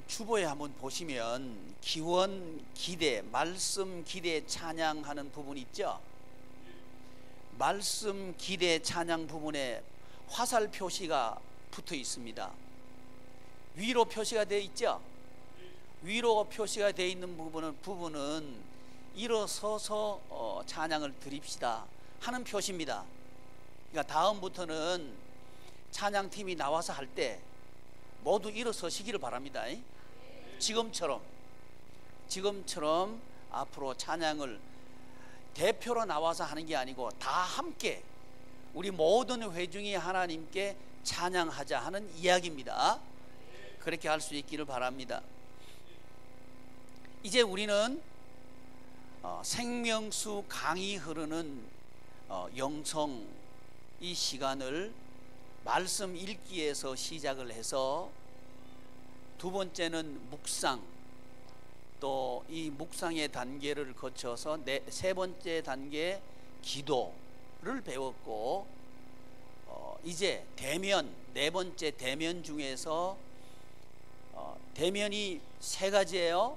주보에 한번 보시면 기원 기대, 말씀 기대 찬양하는 부분이 있죠. 말씀 기대 찬양 부분에 화살 표시가 붙어 있습니다. 위로 표시가 되어 있죠. 위로 표시가 되어 있는 부분은 일어서서 찬양을 드립시다 하는 표시입니다. 그러니까 다음부터는 찬양팀이 나와서 할 때 모두 일어서시기를 바랍니다. 지금처럼 앞으로 찬양을 대표로 나와서 하는 게 아니고 다 함께 우리 모든 회중이 하나님께 찬양하자 하는 이야기입니다. 그렇게 할 수 있기를 바랍니다. 이제 우리는 생명수 강이 흐르는 영성 이 시간을 말씀 읽기에서 시작을 해서 두 번째는 묵상, 또 이 묵상의 단계를 거쳐서 세 번째 단계 기도를 배웠고, 이제 대면, 네 번째 대면 중에서 대면이 세 가지예요.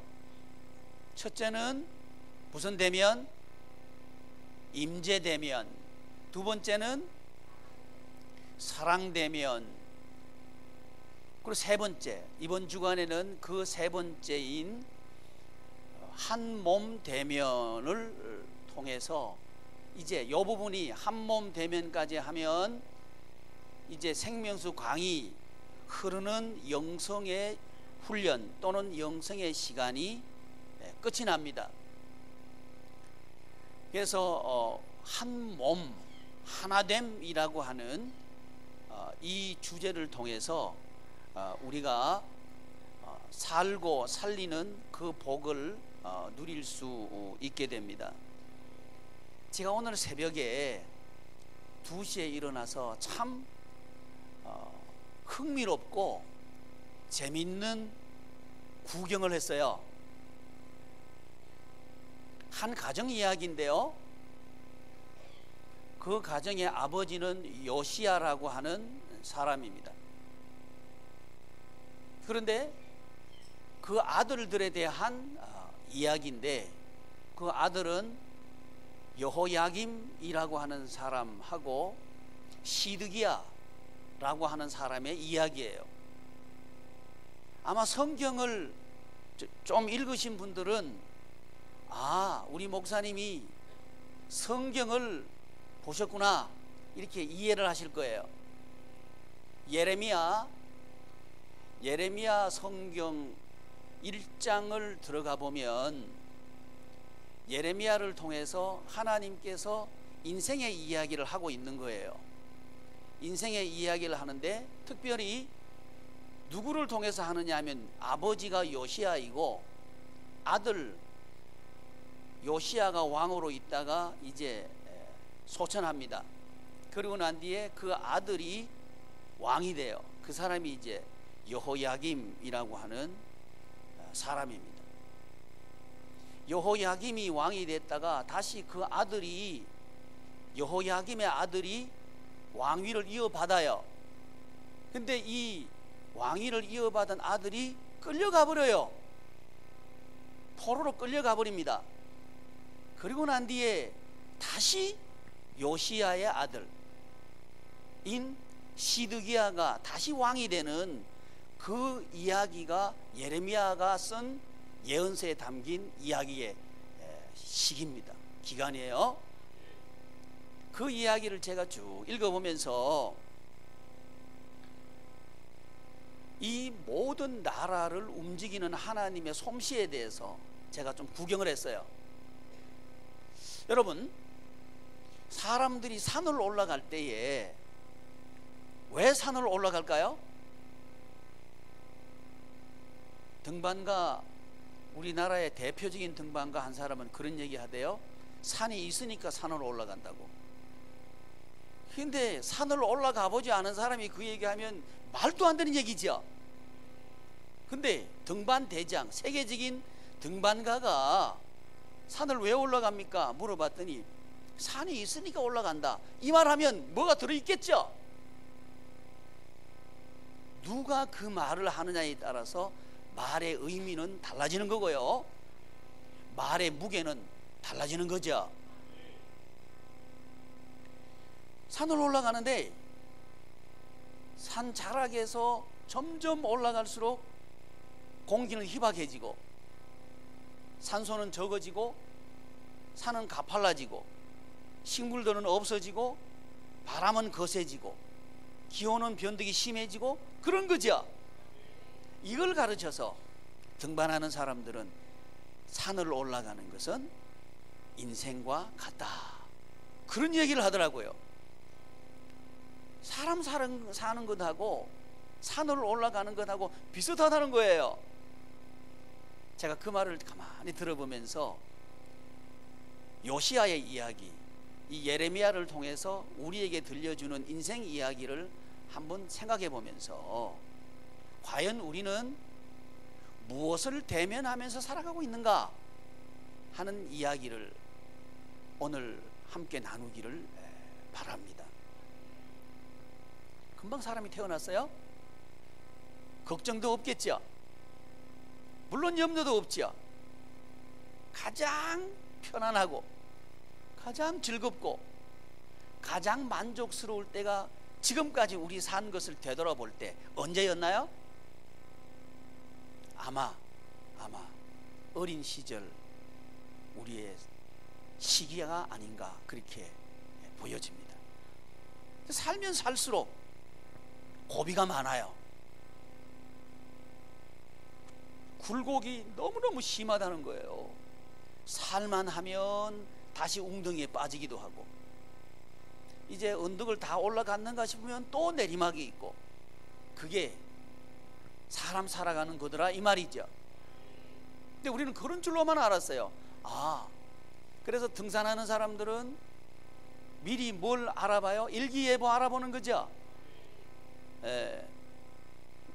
첫째는 무슨 대면? 임재 대면. 두 번째는 사랑 대면. 그리고 세 번째, 이번 주간에는 그 세 번째인 한 몸 대면을 통해서 이제 이 부분이 한 몸 대면까지 하면 이제 생명수 강이 흐르는 영성의 훈련 또는 영성의 시간이 끝이 납니다. 그래서 한 몸 하나됨이라고 하는 이 주제를 통해서 우리가 살고 살리는 그 복을 누릴 수 있게 됩니다. 제가 오늘 새벽에 2시에 일어나서 참 흥미롭고 재밌는 구경을 했어요. 한 가정 이야기인데요, 그 가정의 아버지는 요시야라고 하는 사람입니다. 그런데 그 아들들에 대한 이야기인데, 그 아들은 여호야김이라고 하는 사람하고 시드기야라고 하는 사람의 이야기예요. 아마 성경을 좀 읽으신 분들은 우리 목사님이 성경을 보셨구나 이렇게 이해를 하실 거예요. 예레미야 성경 1장을 들어가 보면 예레미야를 통해서 하나님께서 인생의 이야기를 하고 있는 거예요. 인생의 이야기를 하는데 특별히 누구를 통해서 하느냐 하면 아버지가 요시야이고 아들 요시야가 왕으로 있다가 이제 소천합니다. 그리고 난 뒤에 그 아들이 왕이 돼요. 그 사람이 이제 여호야김이라고 하는 사람입니다. 여호야김이 왕이 됐다가 다시 그 아들이 여호야김의 아들이 왕위를 이어받아요. 근데 이 왕위를 이어받은 아들이 끌려가 버려요. 포로로 끌려가 버립니다. 그리고 난 뒤에 다시 요시야의 아들인 시드기야가 다시 왕이 되는 그 이야기가 예레미야가 쓴 예언서에 담긴 이야기의 시기입니다. 기간이에요. 그 이야기를 제가 쭉 읽어보면서 이 모든 나라를 움직이는 하나님의 솜씨에 대해서 제가 좀 구경을 했어요. 여러분, 사람들이 산을 올라갈 때에 왜 산을 올라갈까요? 등반가, 우리나라의 대표적인 등반가 한 사람은 그런 얘기 하대요. 산이 있으니까 산으로 올라간다고. 근데 산을 올라가 보지 않은 사람이 그 얘기하면 말도 안 되는 얘기죠. 근데 등반 대장, 세계적인 등반가가 산을 왜 올라갑니까? 물어봤더니 산이 있으니까 올라간다, 이 말하면 뭐가 들어있겠죠? 누가 그 말을 하느냐에 따라서 말의 의미는 달라지는 거고요. 말의 무게는 달라지는 거죠. 산을 올라가는데 산 자락에서 점점 올라갈수록 공기는 희박해지고 산소는 적어지고 산은 가팔라지고 식물들은 없어지고 바람은 거세지고 기온은 변덕이 심해지고 그런 거죠. 이걸 가르쳐서 등반하는 사람들은 산을 올라가는 것은 인생과 같다, 그런 얘기를 하더라고요. 사람 사는 것하고 산을 올라가는 것하고 비슷하다는 거예요. 제가 그 말을 가만히 들어보면서 요시야의 이야기, 이 예레미야를 통해서 우리에게 들려주는 인생 이야기를 한번 생각해 보면서 과연 우리는 무엇을 대면하면서 살아가고 있는가 하는 이야기를 오늘 함께 나누기를 바랍니다. 금방 사람이 태어났어요? 걱정도 없겠죠? 물론 염려도 없죠? 가장 편안하고 가장 즐겁고 가장 만족스러울 때가 지금까지 우리 산 것을 되돌아볼 때 언제였나요? 아마 어린 시절 우리의 시기가 아닌가 그렇게 보여집니다. 살면 살수록 고비가 많아요. 굴곡이 너무너무 심하다는 거예요. 살만 하면 다시 웅덩이에 빠지기도 하고, 이제 언덕을 다 올라갔는가 싶으면 또 내리막이 있고, 그게 사람 살아가는 거더라 이 말이죠. 근데 우리는 그런 줄로만 알았어요. 그래서 등산하는 사람들은 미리 뭘 알아봐요? 일기예보 알아보는 거죠.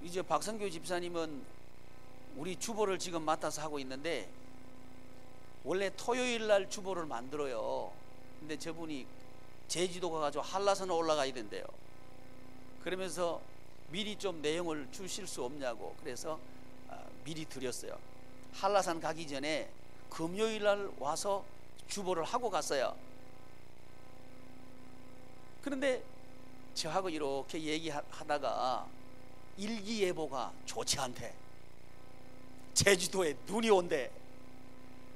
이제 박성교 집사님은 우리 주보를 지금 맡아서 하고 있는데, 원래 토요일 날 주보를 만들어요. 근데 저분이 제주도 가가지고 한라산에 올라가야 된대요. 그러면서 미리 좀 내용을 주실 수 없냐고, 그래서 미리 드렸어요. 한라산 가기 전에 금요일 날 와서 주보를 하고 갔어요. 그런데 저하고 이렇게 얘기하다가 일기예보가 좋지 않대. 제주도에 눈이 온대.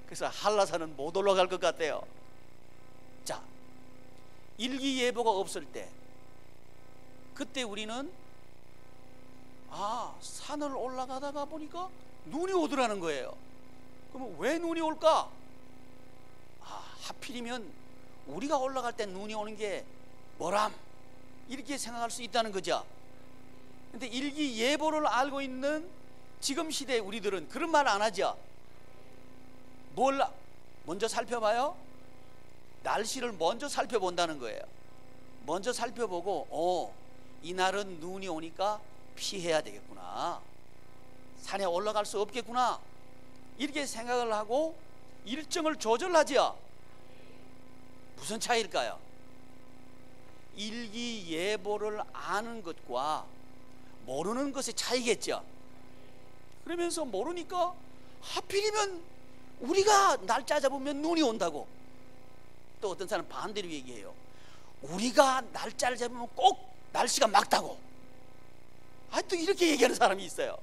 그래서 한라산은 못 올라갈 것 같대요. 자, 일기예보가 없을 때, 그때 우리는 산을 올라가다가 보니까 눈이 오더라는 거예요. 그러면 왜 눈이 올까? 하필이면 우리가 올라갈 때 눈이 오는 게 뭐람, 이렇게 생각할 수 있다는 거죠. 근데 일기예보를 알고 있는 지금 시대에 우리들은 그런 말 안 하죠. 뭘 먼저 살펴봐요? 날씨를 먼저 살펴본다는 거예요. 먼저 살펴보고 이날은 눈이 오니까 피해야 되겠구나, 산에 올라갈 수 없겠구나, 이렇게 생각을 하고 일정을 조절하죠. 무슨 차이일까요? 일기예보를 아는 것과 모르는 것의 차이겠죠. 그러면서 모르니까 하필이면 우리가 날짜 잡으면 눈이 온다고. 또 어떤 사람은 반대로 얘기해요. 우리가 날짜를 잡으면 꼭 날씨가 맑다고. 또 이렇게 얘기하는 사람이 있어요.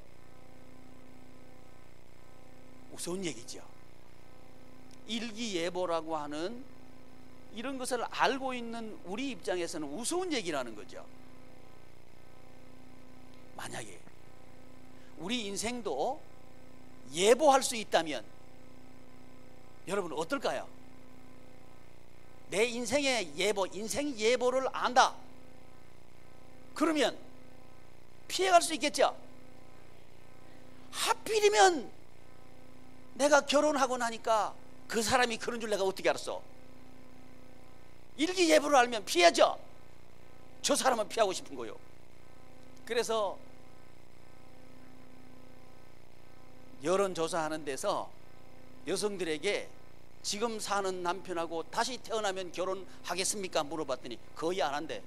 우스운 얘기죠. 일기예보라고 하는 이런 것을 알고 있는 우리 입장에서는 우스운 얘기라는 거죠. 만약에 우리 인생도 예보할 수 있다면 여러분 어떨까요? 내 인생의 예보, 인생 예보를 안다. 그러면 피해갈 수 있겠죠. 하필이면 내가 결혼하고 나니까 그 사람이 그런 줄 내가 어떻게 알았어? 일기예보를 알면 피하죠. 저 사람은 피하고 싶은 거요. 그래서 여론조사하는 데서 여성들에게 지금 사는 남편하고 다시 태어나면 결혼하겠습니까? 물어봤더니 거의 안 한대.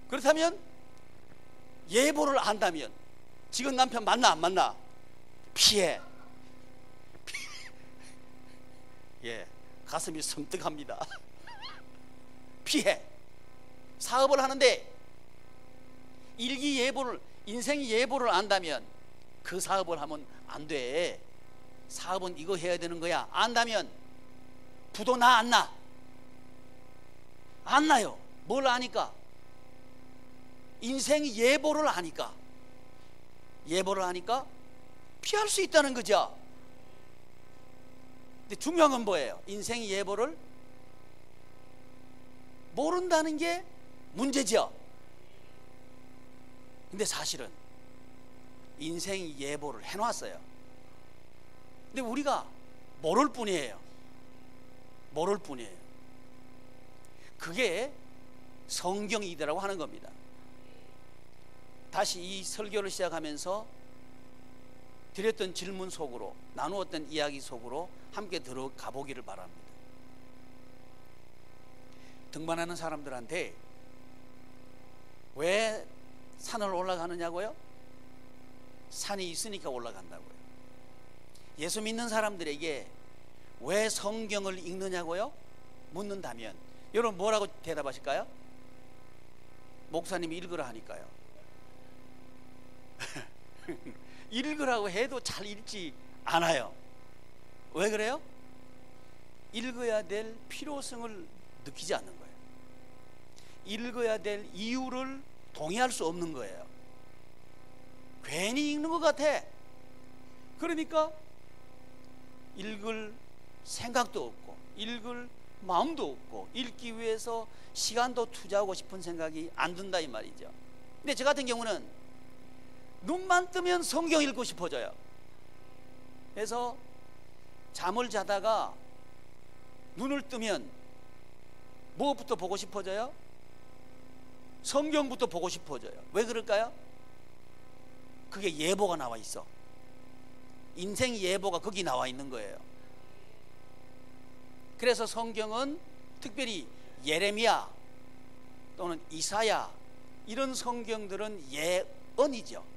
그렇다면 예보를 안다면 지금 남편 만나 안 만나? 피해. 예, 가슴이 섬뜩합니다. 피해. 사업을 하는데 일기예보를, 인생 예보를 안다면 그 사업을 하면 안 돼. 사업은 이거 해야 되는 거야. 안다면 부도 나 안 나? 안 나요. 뭘 아니까? 인생 예보를 아니까. 예보를 하니까 피할 수 있다는 거죠. 근데 중요한 건 뭐예요? 인생 예보를 모른다는 게 문제죠. 근데 사실은 인생 예보를 해놨어요. 근데 우리가 모를 뿐이에요. 모를 뿐이에요. 그게 성경이라고 하는 겁니다. 다시 이 설교를 시작하면서 드렸던 질문 속으로, 나누었던 이야기 속으로 함께 들어가 보기를 바랍니다. 등반하는 사람들한테 왜 산을 올라가느냐고요? 산이 있으니까 올라간다고요. 예수 믿는 사람들에게 왜 성경을 읽느냐고요? 묻는다면 여러분 뭐라고 대답하실까요? 목사님이 읽으라 하니까요. 읽으라고 해도 잘 읽지 않아요. 왜 그래요? 읽어야 될 필요성을 느끼지 않는 거예요. 읽어야 될 이유를 동의할 수 없는 거예요. 괜히 읽는 것 같아. 그러니까 읽을 생각도 없고 읽을 마음도 없고 읽기 위해서 시간도 투자하고 싶은 생각이 안 든다 이 말이죠. 근데 저 같은 경우는 눈만 뜨면 성경 읽고 싶어져요. 그래서 잠을 자다가 눈을 뜨면 무엇부터 보고 싶어져요? 성경부터 보고 싶어져요. 왜 그럴까요? 그게 예보가 나와 있어. 인생 예보가 거기 나와 있는 거예요. 그래서 성경은 특별히 예레미야 또는 이사야 이런 성경들은 예언이죠.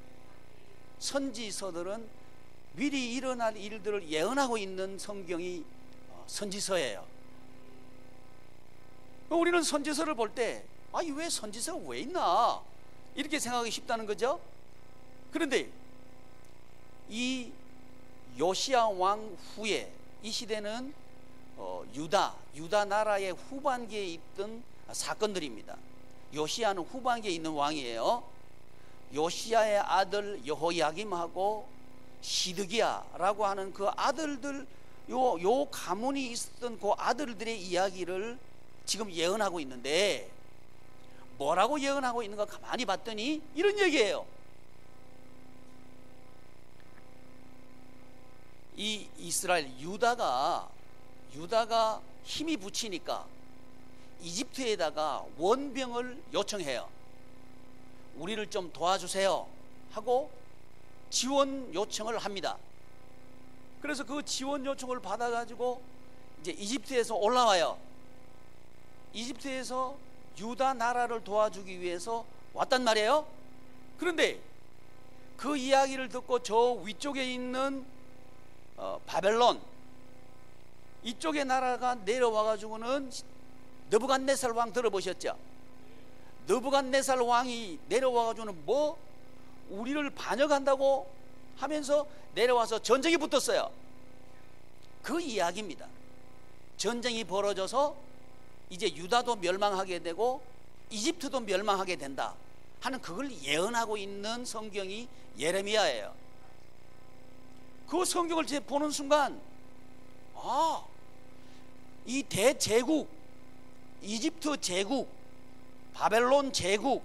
선지서들은 미리 일어날 일들을 예언하고 있는 성경이 선지서예요. 우리는 선지서를 볼 때 왜 선지서가 왜 있나 이렇게 생각하기 쉽다는 거죠. 그런데 이 요시야 왕 후에 이 시대는 유다 나라의 후반기에 있던 사건들입니다. 요시야는 후반기에 있는 왕이에요. 요시야의 아들 여호야김하고 시드기야라고 하는 그 아들들, 요 가문이 있었던 그 아들들의 이야기를 지금 예언하고 있는데, 뭐라고 예언하고 있는가 가만히 봤더니 이런 얘기예요. 이 이스라엘 유다가 힘이 붙이니까 이집트에다가 원병을 요청해요. 우리를 좀 도와주세요 하고 지원 요청을 합니다. 그래서 그 지원 요청을 받아가지고 이제 이집트에서 올라와요. 이집트에서 유다 나라를 도와주기 위해서 왔단 말이에요. 그런데 그 이야기를 듣고 저 위쪽에 있는 바벨론 이쪽의 나라가 내려와가지고는 느부갓네살 왕 들어보셨죠? 느부갓네살 왕이 내려와가지고는 우리를 반역한다고 하면서 내려와서 전쟁이 붙었어요. 그 이야기입니다. 전쟁이 벌어져서 이제 유다도 멸망하게 되고 이집트도 멸망하게 된다 하는 그걸 예언하고 있는 성경이 예레미야예요. 그 성경을 보는 순간 이 대제국, 이집트 제국, 바벨론 제국,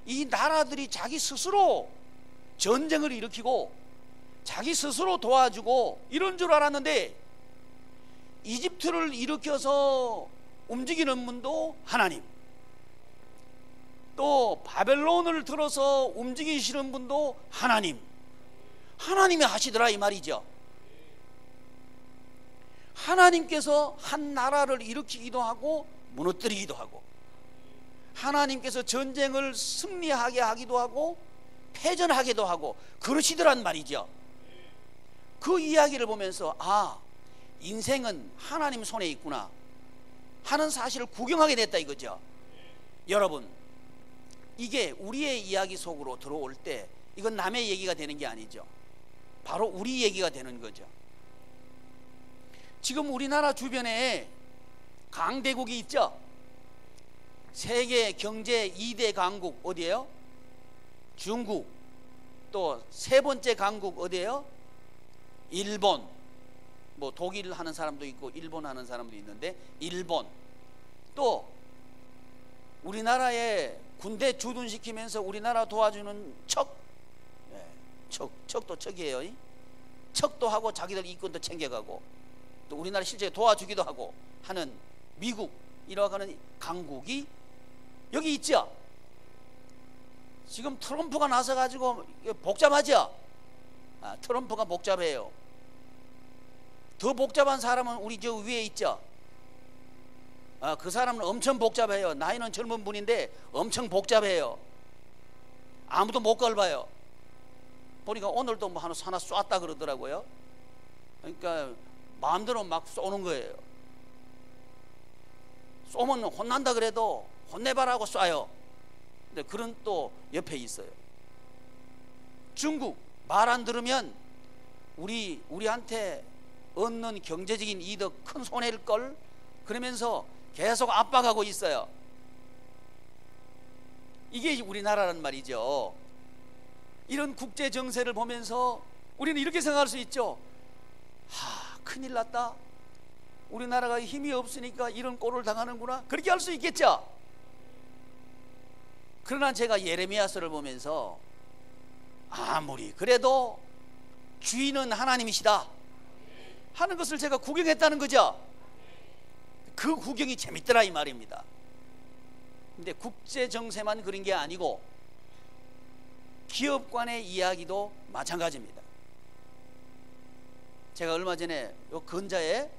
이 나라들이 자기 스스로 전쟁을 일으키고 자기 스스로 도와주고 이런 줄 알았는데, 이집트를 일으켜서 움직이는 분도 하나님, 또 바벨론을 들어서 움직이시는 분도 하나님이 하시더라 이 말이죠. 하나님께서 한 나라를 일으키기도 하고 무너뜨리기도 하고, 하나님께서 전쟁을 승리하게 하기도 하고 패전하기도 하고 그러시더란 말이죠. 그 이야기를 보면서 아, 인생은 하나님 손에 있구나 하는 사실을 구경하게 됐다 이거죠. 여러분, 이게 우리의 이야기 속으로 들어올 때 이건 남의 얘기가 되는 게 아니죠. 바로 우리 얘기가 되는 거죠. 지금 우리나라 주변에 강대국이 있죠. 세계 경제 2대 강국 어디예요? 중국. 또 세 번째 강국 어디예요? 일본. 뭐 독일 하는 사람도 있고 일본 하는 사람도 있는데 일본. 또 우리나라에 군대 주둔시키면서 우리나라 도와주는 척, 척도 척이에요. 척도 하고 자기들 이권도 챙겨가고 또 우리나라 실제 도와주기도 하고 하는 미국이라고 하는 강국이 여기 있죠. 지금 트럼프가 나서 가지고 복잡하죠. 트럼프가 복잡해요. 더 복잡한 사람은 우리 저 위에 있죠. 그 사람은 엄청 복잡해요. 나이는 젊은 분인데 엄청 복잡해요. 아무도 못 걸봐요. 보니까 오늘도 뭐 하나 쐈다 그러더라고요. 그러니까 마음대로 막 쏘는 거예요. 쏘면 혼난다 그래도 혼내봐라고 쏴요. 근데 그런 또 옆에 있어요. 중국 말 안 들으면 우리한테 얻는 경제적인 이득 큰 손해일 걸 그러면서 계속 압박하고 있어요. 이게 우리나라란 말이죠. 이런 국제 정세를 보면서 우리는 이렇게 생각할 수 있죠. 큰일 났다. 우리나라가 힘이 없으니까 이런 꼴을 당하는구나. 그렇게 할 수 있겠죠. 그러나 제가 예레미야서를 보면서 아무리 그래도 주인은 하나님이시다 하는 것을 제가 구경했다는 거죠. 그 구경이 재밌더라 이 말입니다. 근데 국제 정세만 그런 게 아니고 기업 간의 이야기도 마찬가지입니다. 제가 얼마 전에 요 근자에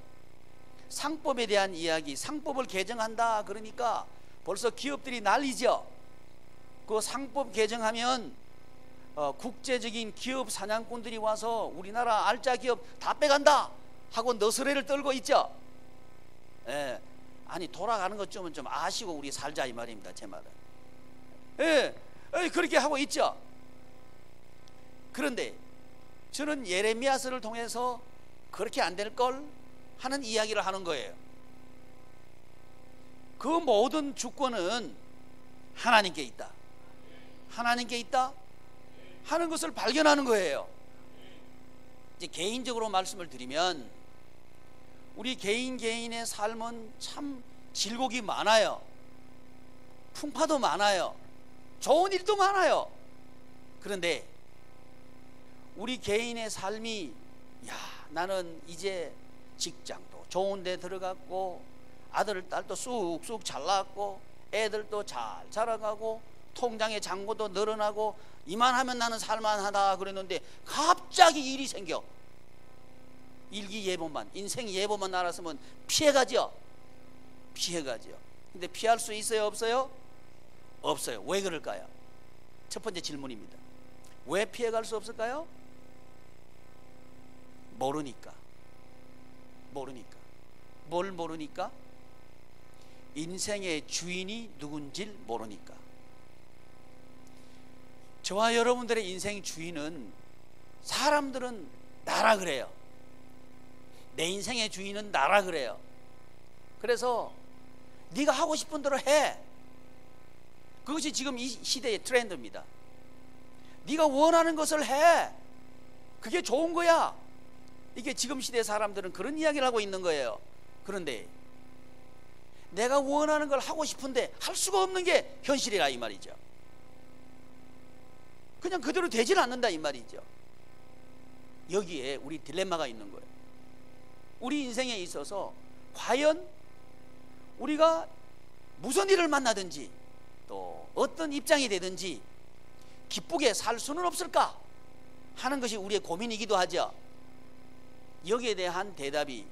상법에 대한 이야기, 상법을 개정한다 그러니까 벌써 기업들이 난리죠. 그 상법 개정하면 국제적인 기업 사냥꾼들이 와서 우리나라 알짜 기업 다 빼간다 하고 너스레를 떨고 있죠. 예, 아니 돌아가는 것 좀 아시고 우리 살자 이 말입니다. 제 말은. 그렇게 하고 있죠. 그런데 저는 예레미야서를 통해서 그렇게 안 될 걸 하는 이야기를 하는 거예요. 그 모든 주권은 하나님께 있다. 하나님께 있다 하는 것을 발견하는 거예요. 이제 개인적으로 말씀을 드리면 우리 개인의 삶은 참 질곡이 많아요. 풍파도 많아요. 좋은 일도 많아요. 그런데 우리 개인의 삶이 나는 이제 직장도 좋은 데 들어갔고 아들 딸도 쑥쑥 잘 낳았고 애들도 잘 자라가고 통장의 잔고도 늘어나고 이만하면 나는 살만하다 그랬는데 갑자기 일이 생겨. 일기예보만 인생 예보만 알았으면 피해가죠. 근데 피할 수 있어요 없어요? 없어요. 왜 그럴까요? 첫 번째 질문입니다. 왜 피해갈 수 없을까요? 모르니까. 뭘 모르니까? 인생의 주인이 누군지 모르니까. 저와 여러분들의 인생 주인은 사람들은 나라 그래요. 내 인생의 주인은 나라 그래요. 그래서 네가 하고 싶은 대로 해. 그것이 지금 이 시대의 트렌드입니다. 네가 원하는 것을 해. 그게 좋은 거야. 이게 지금 시대 사람들은 그런 이야기를 하고 있는 거예요. 그런데 내가 원하는 걸 하고 싶은데 할 수가 없는 게 현실이라 이 말이죠. 그냥 그대로 되질 않는다 이 말이죠. 여기에 우리 딜레마가 있는 거예요. 우리 인생에 있어서 과연 우리가 무슨 일을 만나든지 또 어떤 입장이 되든지 기쁘게 살 수는 없을까 하는 것이 우리의 고민이기도 하죠. 여기에 대한 대답이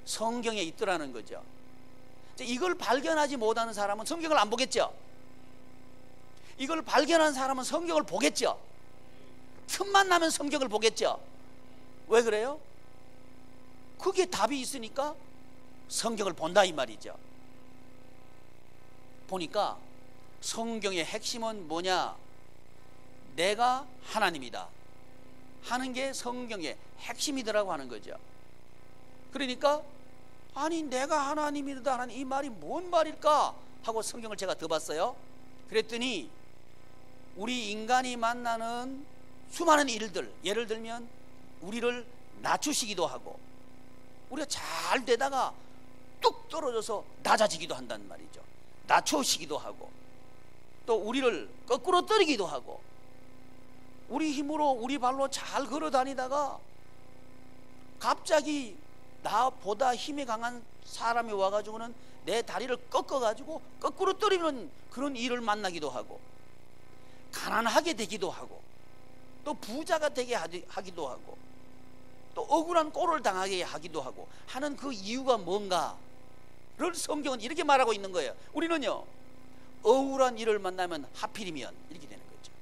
성경에 있더라는 거죠. 이걸 발견하지 못하는 사람은 성경을 안 보겠죠. 이걸 발견한 사람은 성경을 보겠죠. 틈만 나면 성경을 보겠죠. 왜 그래요? 그게 답이 있으니까 성경을 본다 이 말이죠. 보니까 성경의 핵심은 뭐냐? 내가 하나님이다 하는 게 성경의 핵심이더라고 하는 거죠. 그러니까 아니 내가 하나님이다 하는 이 말이 뭔 말일까 하고 성경을 제가 더 봤어요. 그랬더니 우리 인간이 만나는 수많은 일들, 예를 들면 우리를 낮추시기도 하고 우리가 잘 되다가 뚝 떨어져서 낮아지기도 한단 말이죠. 낮추시기도 하고 또 우리를 거꾸로 떨기도 하고 우리 힘으로 우리 발로 잘 걸어 다니다가 갑자기 나보다 힘이 강한 사람이 와가지고는 내 다리를 꺾어가지고 거꾸로 떨리는 그런 일을 만나기도 하고 가난하게 되기도 하고 또 부자가 되게 하기도 하고 또 억울한 꼴을 당하게 하기도 하고 하는 그 이유가 뭔가를 성경은 이렇게 말하고 있는 거예요. 우리는요 억울한 일을 만나면 하필이면 이렇게 되는 거죠.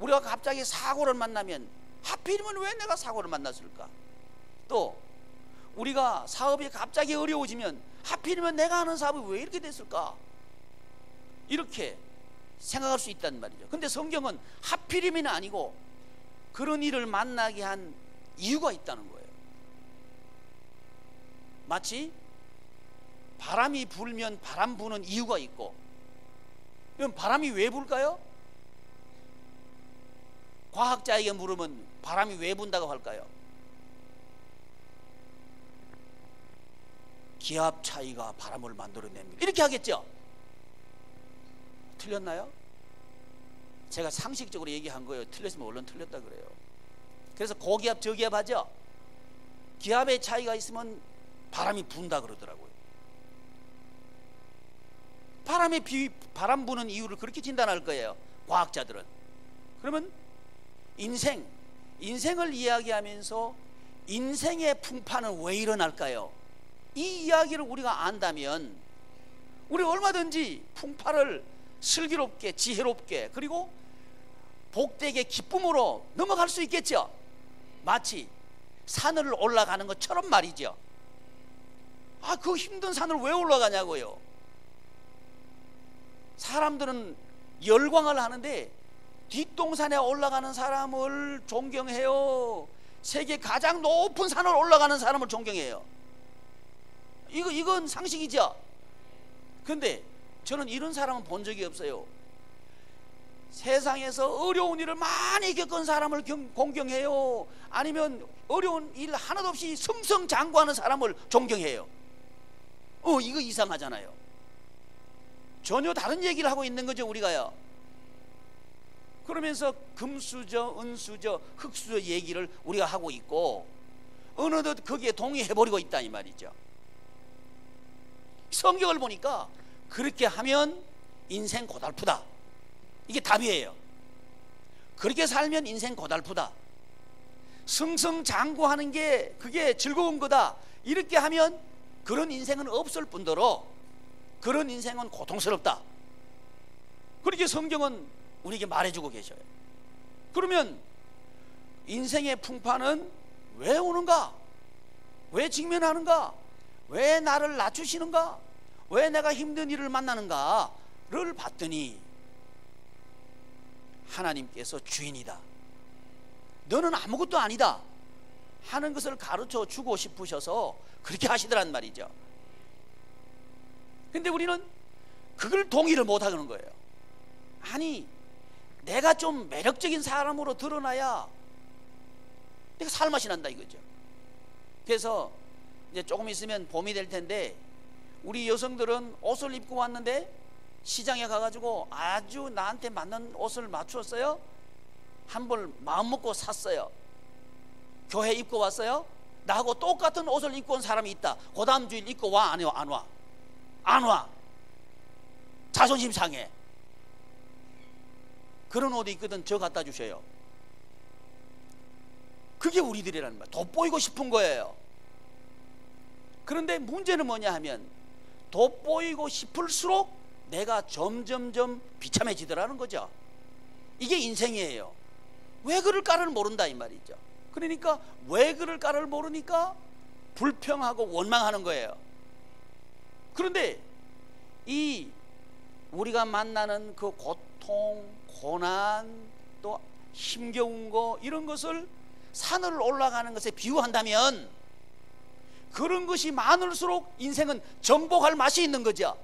우리가 갑자기 사고를 만나면 하필이면 왜 내가 사고를 만났을까? 또 우리가 사업이 갑자기 어려워지면 하필이면 내가 하는 사업이 왜 이렇게 됐을까? 이렇게 생각할 수 있단 말이죠. 근데 성경은 하필이면이 아니고 그런 일을 만나게 한 이유가 있다는 거예요. 마치 바람이 불면 바람 부는 이유가 있고, 그럼 바람이 왜 불까요? 과학자에게 물으면 바람이 왜 분다고 할까요? 기압 차이가 바람을 만들어냅니다 이렇게 하겠죠. 틀렸나요? 제가 상식적으로 얘기한 거예요. 틀렸으면 얼른 틀렸다 그래요. 그래서 고기압 저기압 하죠. 기압의 차이가 있으면 바람이 분다 그러더라고요. 바람 부는 이유를 그렇게 진단할 거예요, 과학자들은. 그러면 인생을 이야기하면서 인생의 풍파는 왜 일어날까요? 이 이야기를 우리가 안다면 우리 얼마든지 풍파를 슬기롭게 지혜롭게 그리고 복되게 기쁨으로 넘어갈 수 있겠죠. 마치 산을 올라가는 것처럼 말이죠. 그 힘든 산을 왜 올라가냐고요. 사람들은 열광을 하는데 뒷동산에 올라가는 사람을 존경해요. 세계 가장 높은 산을 올라가는 사람을 존경해요. 이건 상식이죠. 그런데 저는 이런 사람은 본 적이 없어요. 세상에서 어려운 일을 많이 겪은 사람을 공경해요. 아니면 어려운 일 하나도 없이 승승장구하는 사람을 존경해요. 이거 이상하잖아요. 전혀 다른 얘기를 하고 있는 거죠, 우리가요. 그러면서 금수저, 은수저, 흙수저 얘기를 우리가 하고 있고 어느덧 거기에 동의해버리고 있다 이 말이죠. 성경을 보니까 그렇게 하면 인생 고달프다, 이게 답이에요. 그렇게 살면 인생 고달프다, 승승장구하는 게 그게 즐거운 거다, 이렇게 하면 그런 인생은 없을 뿐더러 그런 인생은 고통스럽다, 그렇게 성경은 우리에게 말해주고 계셔요. 그러면 인생의 풍파는 왜 오는가? 왜 직면하는가? 왜 나를 낮추시는가? 왜 내가 힘든 일을 만나는가를 봤더니 하나님께서 주인이다, 너는 아무것도 아니다 하는 것을 가르쳐 주고 싶으셔서 그렇게 하시더란 말이죠. 근데 우리는 그걸 동의를 못 하는 거예요. 아니 내가 좀 매력적인 사람으로 드러나야 내가 살맛이 난다 이거죠. 그래서 이제 조금 있으면 봄이 될 텐데 우리 여성들은 옷을 입고 왔는데 시장에 가가지고 아주 나한테 맞는 옷을 맞추었어요. 한 벌 마음 먹고 샀어요. 교회 입고 왔어요. 나하고 똑같은 옷을 입고 온 사람이 있다. 그 다음 주일 입고 와? 안 와? 안 와? 안 와. 자존심 상해. 그런 옷이 있거든 저 갖다 주셔요. 그게 우리들이라는 거야. 돋보이고 싶은 거예요. 그런데 문제는 뭐냐 하면 돋보이고 싶을수록 내가 점점점 비참해지더라는 거죠. 이게 인생이에요. 왜 그럴까를 모른다 이 말이죠. 그러니까 왜 그럴까를 모르니까 불평하고 원망하는 거예요. 그런데 이 우리가 만나는 그 고통, 고난, 또 힘겨운 거 이런 것을 산을 올라가는 것에 비유한다면 그런 것이 많을수록 인생은 정복할 맛이 있는 거죠.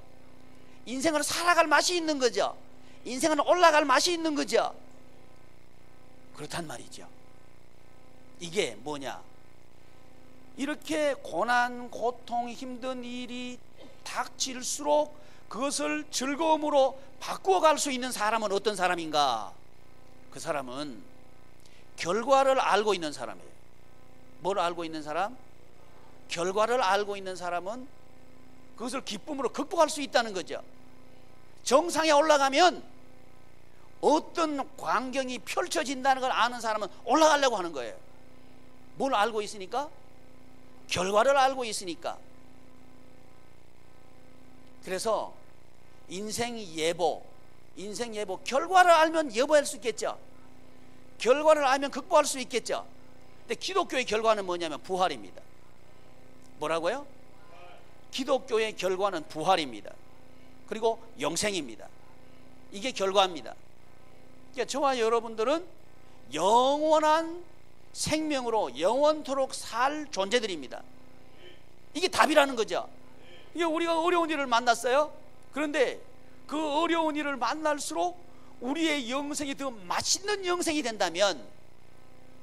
인생을 살아갈 맛이 있는 거죠. 인생은 올라갈 맛이 있는 거죠. 그렇단 말이죠. 이게 뭐냐? 이렇게 고난, 고통, 힘든 일이 닥칠수록 그것을 즐거움으로 바꾸어 갈 수 있는 사람은 어떤 사람인가? 그 사람은 결과를 알고 있는 사람이에요. 뭘 알고 있는 사람? 결과를 알고 있는 사람은 그것을 기쁨으로 극복할 수 있다는 거죠. 정상에 올라가면 어떤 광경이 펼쳐진다는 걸 아는 사람은 올라가려고 하는 거예요. 뭘 알고 있으니까? 결과를 알고 있으니까. 그래서 인생 예보, 결과를 알면 예보할 수 있겠죠. 결과를 알면 극복할 수 있겠죠. 근데 기독교의 결과는 뭐냐면 부활입니다. 뭐라고요? 기독교의 결과는 부활입니다. 그리고 영생입니다. 이게 결과입니다. 그러니까 저와 여러분들은 영원한 생명으로 영원토록 살 존재들입니다. 이게 답이라는 거죠. 이게 우리가 어려운 일을 만났어요. 그런데 그 어려운 일을 만날수록 우리의 영생이 더 맛있는 영생이 된다면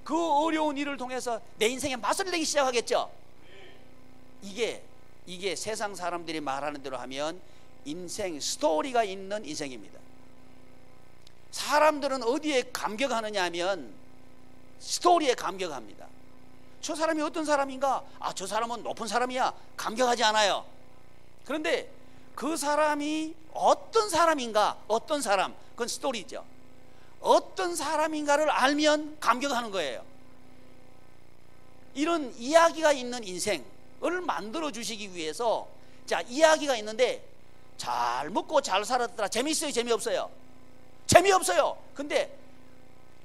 그 어려운 일을 통해서 내 인생에 맛을 내기 시작하겠죠. 이게 세상 사람들이 말하는 대로 하면 인생 스토리가 있는 인생입니다. 사람들은 어디에 감격하느냐 하면 스토리에 감격합니다. 저 사람이 어떤 사람인가? 아, 저 사람은 높은 사람이야. 감격하지 않아요. 그런데 그 사람이 어떤 사람인가? 어떤 사람? 그건 스토리죠. 어떤 사람인가를 알면 감격하는 거예요. 이런 이야기가 있는 인생을 만들어 주시기 위해서, 자, 이야기가 있는데 잘 먹고 잘 살았더라. 재미있어요? 재미없어요? 재미없어요. 근데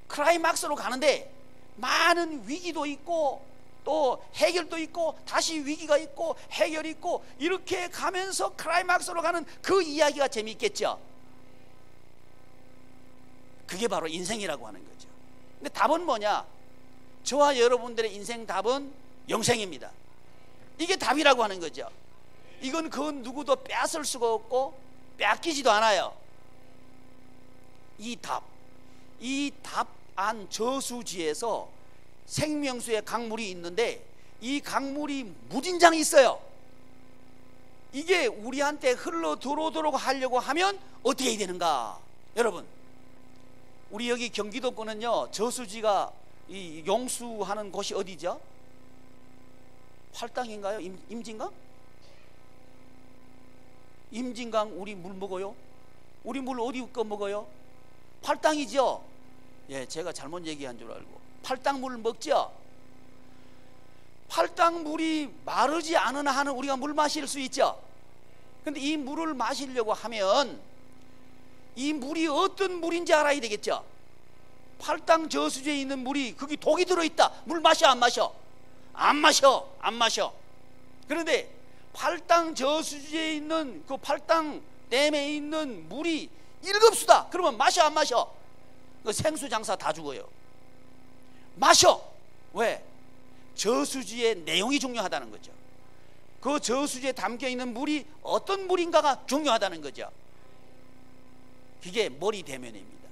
클라이막스로 가는데 많은 위기도 있고 또 해결도 있고 다시 위기가 있고 해결이 있고 이렇게 가면서 클라이막스로 가는 그 이야기가 재미있겠죠. 그게 바로 인생이라고 하는 거죠. 근데 답은 뭐냐? 저와 여러분들의 인생 답은 영생입니다. 이게 답이라고 하는 거죠. 이건 그 누구도 빼앗을 수가 없고 빼앗기지도 않아요. 이 답안 저수지에서 생명수의 강물이 있는데 이 강물이 무진장이 있어요. 이게 우리한테 흘러 들어오도록 하려고 하면 어떻게 해야 되는가? 여러분, 우리 여기 경기도권은요, 저수지가 이 용수하는 곳이 어디죠? 팔당인가요? 임진강? 임진강 우리 물 먹어요? 우리 물 어디 거 먹어요? 팔당이죠? 예, 제가 잘못 얘기한 줄 알고 팔당 물 먹죠? 팔당 물이 마르지 않은 한은 우리가 물 마실 수 있죠? 근데 이 물을 마시려고 하면 이 물이 어떤 물인지 알아야 되겠죠? 팔당 저수지에 있는 물이 거기 독이 들어있다. 물 마셔 안 마셔? 안 마셔. 안 마셔. 그런데 팔당 저수지에 있는 그 팔당 댐에 있는 물이 1급수다. 그러면 마셔 안 마셔? 그 생수 장사 다 죽어요. 마셔. 왜? 저수지의 내용이 중요하다는 거죠. 그 저수지에 담겨있는 물이 어떤 물인가가 중요하다는 거죠. 그게 머리 대면입니다.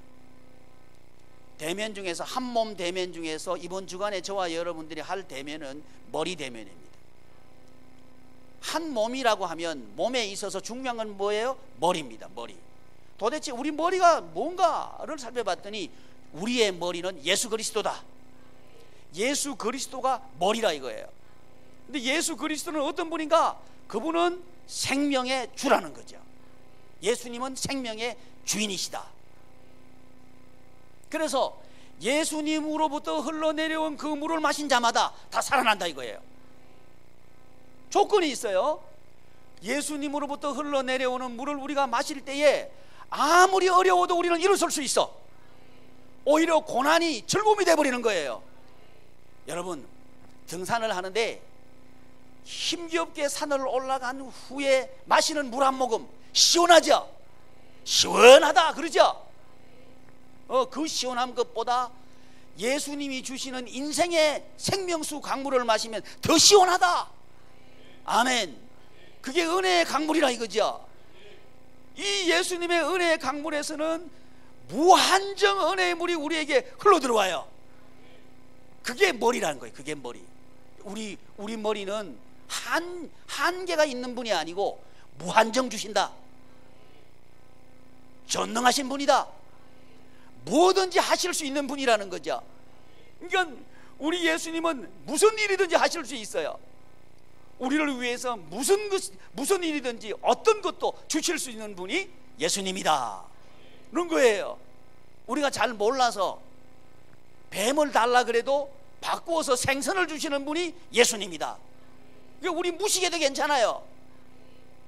대면 중에서 한몸 대면 중에서 이번 주간에 저와 여러분들이 할 대면은 머리 대면입니다. 한 몸이라고 하면 몸에 있어서 중요한 건 뭐예요? 머리입니다. 머리. 도대체 우리 머리가 뭔가를 살펴봤더니 우리의 머리는 예수 그리스도다. 예수 그리스도가 머리라 이거예요. 근데 예수 그리스도는 어떤 분인가? 그분은 생명의 주라는 거죠. 예수님은 생명의 주인이시다. 그래서 예수님으로부터 흘러내려온 그 물을 마신 자마다 다 살아난다 이거예요. 조건이 있어요. 예수님으로부터 흘러내려오는 물을 우리가 마실 때에 아무리 어려워도 우리는 일어설 수 있어. 오히려 고난이 즐거움이 되어버리는 거예요. 여러분, 등산을 하는데 힘겹게 산을 올라간 후에 마시는 물 한 모금 시원하죠? 시원하다 그러죠? 그 시원한 것보다 예수님이 주시는 인생의 생명수 강물을 마시면 더 시원하다. 아멘. 그게 은혜의 강물이라 이거죠. 이 예수님의 은혜의 강물에서는 무한정 은혜의 물이 우리에게 흘러 들어와요. 그게 머리라는 거예요. 그게 머리. 우리 머리는 한계가 있는 분이 아니고 무한정 주신다. 전능하신 분이다. 뭐든지 하실 수 있는 분이라는 거죠. 그러니까 우리 예수님은 무슨 일이든지 하실 수 있어요. 우리를 위해서 무슨 일이든지 어떤 것도 주실 수 있는 분이 예수님이다 그런 거예요. 우리가 잘 몰라서 뱀을 달라 그래도 바꾸어서 생선을 주시는 분이 예수님이다. 그러니까 우리 무식해도 괜찮아요.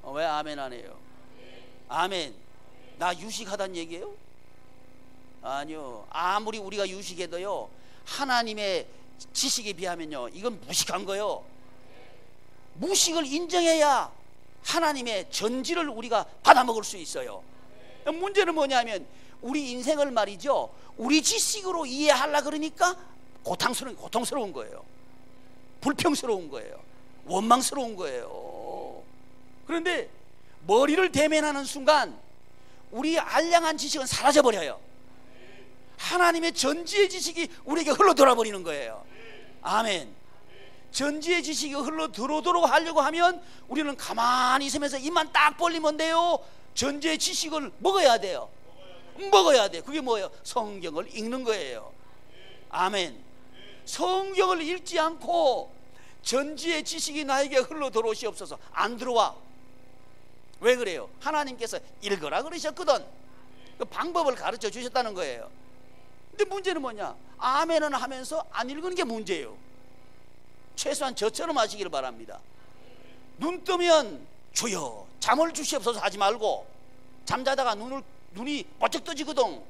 왜 아멘 안 해요? 아멘. 나 유식하다는 얘기예요? 아니요. 아무리 우리가 유식해도요, 하나님의 지식에 비하면요, 이건 무식한 거예요. 무식을 인정해야 하나님의 전지를 우리가 받아먹을 수 있어요. 문제는 뭐냐면 우리 인생을 말이죠, 우리 지식으로 이해하려고 그러니까 고통스러운 거예요. 불평스러운 거예요. 원망스러운 거예요. 그런데 머리를 대면하는 순간 우리 알량한 지식은 사라져버려요. 하나님의 전지의 지식이 우리에게 흘러들어 버리는 거예요. 아멘. 전지의 지식이 흘러들어오도록 하려고 하면 우리는 가만히 있으면서 입만 딱 벌리면 돼요. 전지의 지식을 먹어야 돼요. 먹어야 돼. 그게 뭐예요? 성경을 읽는 거예요. 아멘. 성경을 읽지 않고 전지의 지식이 나에게 흘러들어오시옵소서. 안 들어와. 왜 그래요? 하나님께서 읽으라 그러셨거든. 그 방법을 가르쳐 주셨다는 거예요. 근데 문제는 뭐냐? 아멘은 하면서 안 읽는 게 문제예요. 최소한 저처럼 하시기를 바랍니다. 눈 뜨면 주여 잠을 주시옵소서 하지 말고, 잠자다가 눈이 번쩍 떠지거든.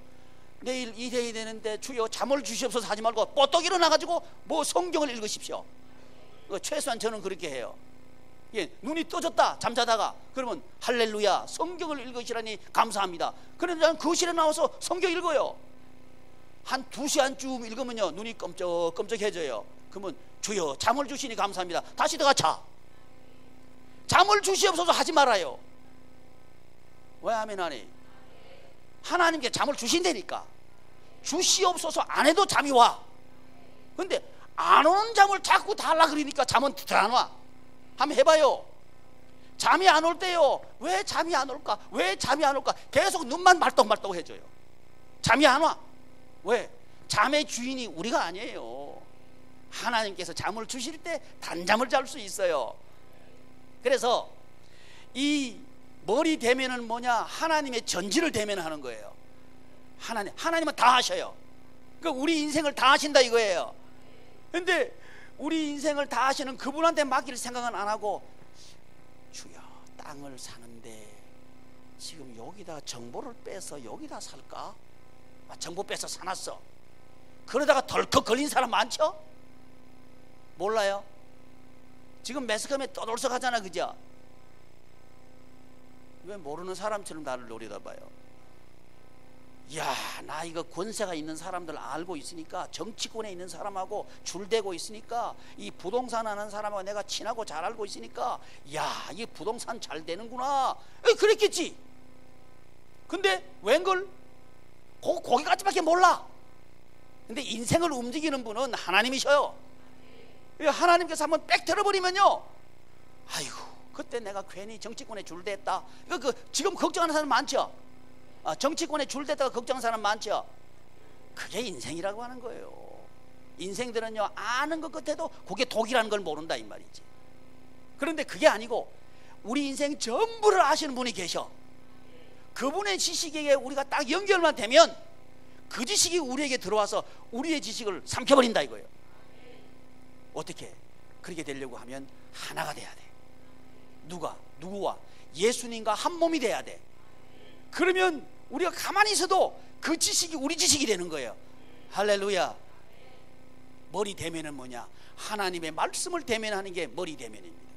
내일 일해야 되는데 주여 잠을 주시옵소서 하지 말고 뻗떡 일어나가지고 뭐 성경을 읽으십시오. 최소한 저는 그렇게 해요. 예, 눈이 떠졌다 잠자다가, 그러면 할렐루야 성경을 읽으시라니 감사합니다. 그런데 저는 거실에 나와서 성경 읽어요. 한 2시간쯤 읽으면요 눈이 껌쩍껌쩍해져요. 그러면 주여 잠을 주시니 감사합니다. 다시 들어가 자. 잠을 주시옵소서 하지 말아요. 왜 아멘 안 해? 하나님께 잠을 주신다니까. 주시옵소서 안 해도 잠이 와. 근데 안 오는 잠을 자꾸 달라 그러니까 잠은 더 안 와. 한번 해봐요. 잠이 안 올 때요, 왜 잠이 안 올까? 왜 잠이 안 올까? 계속 눈만 말똥말똥 해줘요. 잠이 안 와. 왜? 잠의 주인이 우리가 아니에요. 하나님께서 잠을 주실 때 단잠을 잘 수 있어요. 그래서 이 머리 대면은 뭐냐? 하나님의 전지를 대면하는 거예요. 하나님은 다 하셔요. 그러니까 우리 인생을 다 하신다 이거예요. 근데 우리 인생을 다 하시는 그분한테 맡길 생각은 안 하고, 주여 땅을 사는데 지금 여기다 정보를 빼서 여기다 살까? 정보 빼서 사놨어. 그러다가 덜컥 걸린 사람 많죠? 몰라요? 지금 매스컴에 떠돌썩 하잖아, 그죠? 왜 모르는 사람처럼 나를 노려다봐요? 야, 나 이거 권세가 있는 사람들 알고 있으니까, 정치권에 있는 사람하고 줄대고 있으니까, 이 부동산 하는 사람하고 내가 친하고 잘 알고 있으니까, 야, 이 부동산 잘 되는구나. 그랬겠지. 근데 웬걸 거기까지밖에 몰라. 근데 인생을 움직이는 분은 하나님이셔요. 하나님께서 한번 빽 들어버리면요, 아이고 그때 내가 괜히 정치권에 줄댔다. 지금 걱정하는 사람 많죠? 정치권에 줄댔다가 걱정하는 사람 많죠? 그게 인생이라고 하는 거예요. 인생들은요, 아는 것 같아도 그게 독이라는 걸 모른다 이 말이지. 그런데 그게 아니고 우리 인생 전부를 아시는 분이 계셔. 그분의 지식에게 우리가 딱 연결만 되면 그 지식이 우리에게 들어와서 우리의 지식을 삼켜버린다 이거예요. 어떻게? 그렇게 되려고 하면 하나가 돼야 돼. 누구와? 예수님과 한 몸이 돼야 돼. 그러면 우리가 가만히 있어도 그 지식이 우리 지식이 되는 거예요. 할렐루야. 머리 대면은 뭐냐? 하나님의 말씀을 대면하는 게 머리 대면입니다.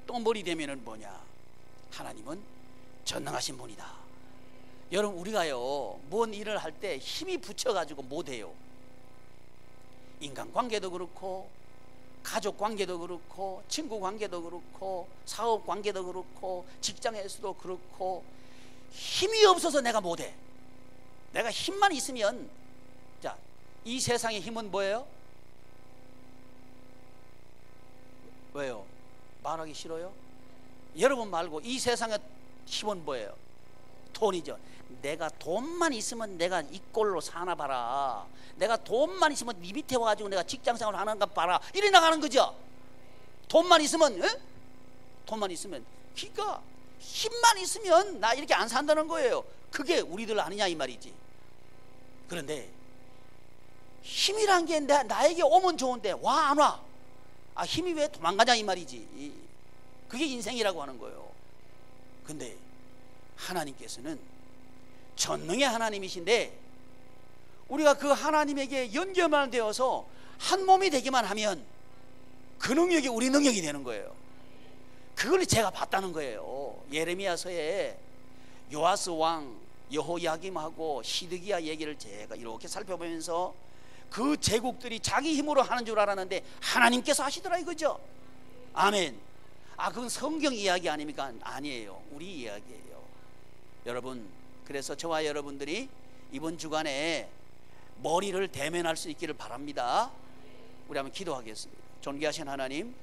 또 머리 대면은 뭐냐? 하나님은 전능하신 분이다. 여러분, 우리가요 뭔 일을 할 때 힘이 붙여가지고 못해요. 인간관계도 그렇고 가족 관계도 그렇고 친구 관계도 그렇고 사업 관계도 그렇고 직장에서도 그렇고 힘이 없어서 내가 못해. 내가 힘만 있으면, 자, 이 세상의 힘은 뭐예요? 왜요? 말하기 싫어요? 여러분 말고 이 세상의 힘은 뭐예요? 돈이죠. 내가 돈만 있으면 내가 이 꼴로 사나 봐라. 내가 돈만 있으면 네 밑에 와가지고 내가 직장생활 하는가 봐라. 이래 나가는 거죠. 돈만 있으면, 돈만 있으면. 그러니까 힘만 있으면 나 이렇게 안 산다는 거예요. 그게 우리들 아니냐 이 말이지. 그런데 힘이란 게 나에게 오면 좋은데 와 안 와? 아, 힘이 왜 도망가냐 이 말이지. 그게 인생이라고 하는 거예요. 근데 하나님께서는 전능의 하나님이신데 우리가 그 하나님에게 연결만 되어서 한 몸이 되기만 하면 그 능력이 우리 능력이 되는 거예요. 그걸 제가 봤다는 거예요. 예레미야서에 요아스 왕 여호야김하고 시드기야 얘기를 제가 이렇게 살펴보면서 그 제국들이 자기 힘으로 하는 줄 알았는데 하나님께서 하시더라 이거죠. 아멘. 아, 그건 성경 이야기 아닙니까? 아니에요. 우리 이야기예요. 여러분, 그래서 저와 여러분들이 이번 주간에 머리를 대면할 수 있기를 바랍니다. 우리 한번 기도하겠습니다. 존귀하신 하나님,